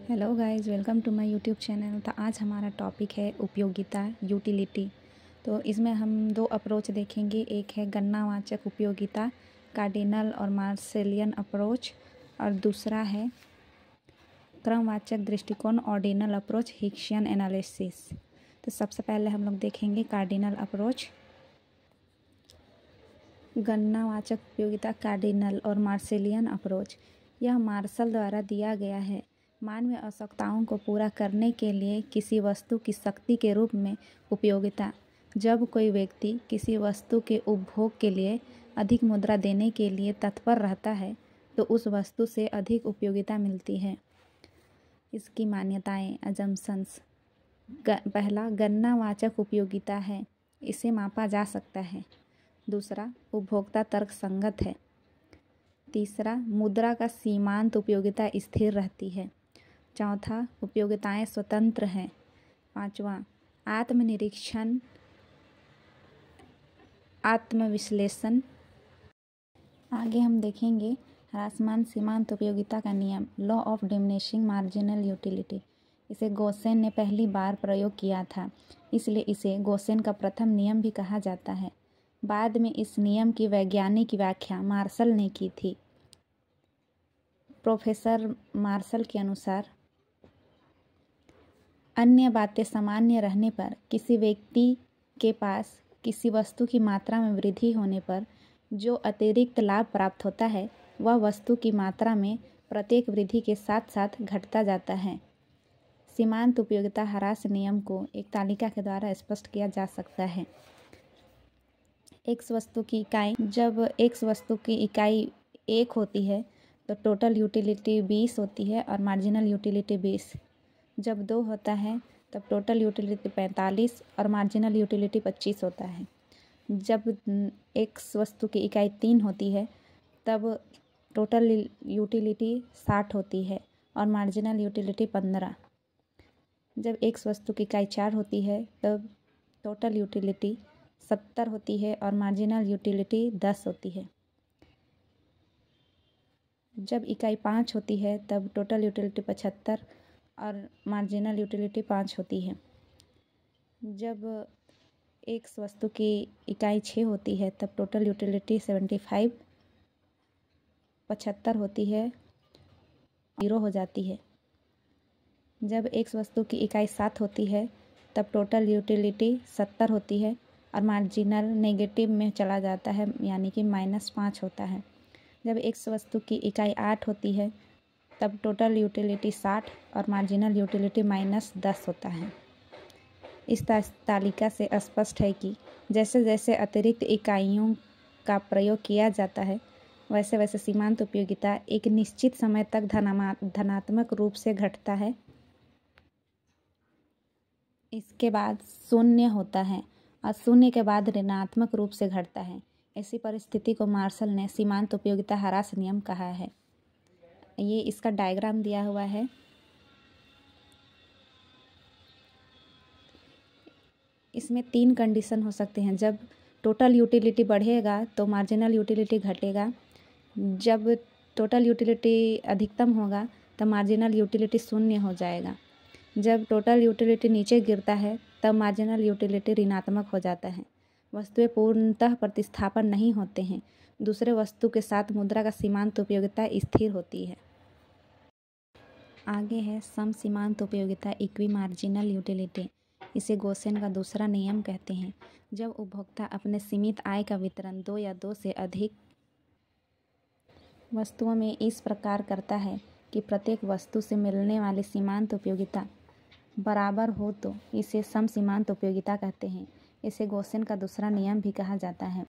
Hello guys, welcome to my YouTube channel. तो आज हमारा टॉपिक है उपयोगिता, यूटिलिटी। तो इसमें हम दो अप्रोच देखेंगे। एक है गणनावाचक उपयोगिता, कार्डिनल और मार्सेलियन अप्रोच, और दूसरा है क्रमवाचक दृष्टिकोण, ऑर्डिनल अप्रोच, हिक्सियन एनालिसिस। तो सबसे पहले हम लोग देखेंगे कार्डिनल अप्रोच। गणनावाचक उपयोगिता, कार्डिनल और मार्सेलियन अप्रोच। यह मार्शल द्वारा दिया गया है। मानवीय आवश्यकताओं को पूरा करने के लिए किसी वस्तु की शक्ति के रूप में उपयोगिता। जब कोई व्यक्ति किसी वस्तु के उपभोग के लिए अधिक मुद्रा देने के लिए तत्पर रहता है तो उस वस्तु से अधिक उपयोगिता मिलती है। इसकी मान्यताएं, अजम्पशंस। पहला, गणनावाचक उपयोगिता है, इसे मापा जा सकता है। दूसरा, उपभोक्ता तर्कसंगत है। तीसरा, मुद्रा का सीमांत उपयोगिता स्थिर रहती है। चौथा, उपयोगिताएं स्वतंत्र हैं। पांचवा, आत्मनिरीक्षण, आत्मविश्लेषण। आगे हम देखेंगे ह्रासमान सीमांत उपयोगिता का नियम, law of diminishing marginal utility. इसे गोसेन ने पहली बार प्रयोग किया था, इसलिए इसे गोसेन का प्रथम नियम भी कहा जाता है। बाद में इस नियम की वैज्ञानिक व्याख्या मार्शल ने की थी। प्रोफेसर मार्शल के अनुसार अन्य बातें सामान्य रहने पर किसी व्यक्ति के पास किसी वस्तु की मात्रा में वृद्धि होने पर जो अतिरिक्त लाभ प्राप्त होता है वह वस्तु की मात्रा में प्रत्येक वृद्धि के साथ साथ घटता जाता है। सीमांत उपयोगिता ह्रास नियम को एक तालिका के द्वारा स्पष्ट किया जा सकता है। एक्स वस्तु की इकाई, जब एक्स वस्तु की इकाई 1 होती है तो टोटल यूटिलिटी 20 होती है और मार्जिनल यूटिलिटी 20। जब 2 होता है तब टोटल यूटिलिटी 45 और मार्जिनल यूटिलिटी 25 होता है। जब एक्स वस्तु की इकाई 3 होती है तब टोटल यूटिलिटी 60 होती है और मार्जिनल यूटिलिटी 15। जब एक्स वस्तु की इकाई 4 होती है तब टोटल यूटिलिटी 70 होती है और मार्जिनल यूटिलिटी 10 होती है। जब इकाई 5 होती है तब टोटल यूटिलिटी 75 और मार्जिनल यूटिलिटी 5 होती है। जब एक्स वस्तु की इकाई 6 होती है तब टोटल यूटिलिटी 75 75 होती है, 0 हो जाती है। जब एक्स वस्तु की इकाई 7 होती है तब टोटल यूटिलिटी 70 होती है और मार्जिनल नेगेटिव में चला जाता है, यानी कि -5 होता है। जब एक्स वस्तु की इकाई 8 होती है तब टोटल यूटिलिटी 60 और मार्जिनल यूटिलिटी -10 होता है। इस तालिका से स्पष्ट है कि जैसे जैसे अतिरिक्त इकाइयों का प्रयोग किया जाता है वैसे वैसे सीमांत उपयोगिता एक निश्चित समय तक धनात्मक रूप से घटता है। इसके बाद शून्य होता है और शून्य के बाद ऋणात्मक रूप से घटता है। ऐसी परिस्थिति को मार्शल ने सीमांत उपयोगिता ह्रास नियम कहा है। ये इसका डायग्राम दिया हुआ है। इसमें 3 कंडीशन हो सकते हैं। जब टोटल यूटिलिटी बढ़ेगा तो मार्जिनल यूटिलिटी घटेगा। जब टोटल यूटिलिटी अधिकतम होगा तब मार्जिनल यूटिलिटी 0 हो जाएगा। जब टोटल यूटिलिटी नीचे गिरता है तब मार्जिनल यूटिलिटी ऋणात्मक हो जाता है। वस्तुएं पूर्णतः प्रतिस्थापन नहीं होते हैं। दूसरे वस्तु के साथ मुद्रा का सीमांत उपयोगिता स्थिर होती है। आगे है सम सीमांत उपयोगिता, इक्वी मार्जिनल यूटिलिटी। इसे गोसेन का दूसरा नियम कहते हैं। जब उपभोक्ता अपने सीमित आय का वितरण 2 या 2 से अधिक वस्तुओं में इस प्रकार करता है कि प्रत्येक वस्तु से मिलने वाली सीमांत उपयोगिता बराबर हो तो इसे सम सीमांत उपयोगिता कहते हैं। इसे गोसेन का दूसरा नियम भी कहा जाता है।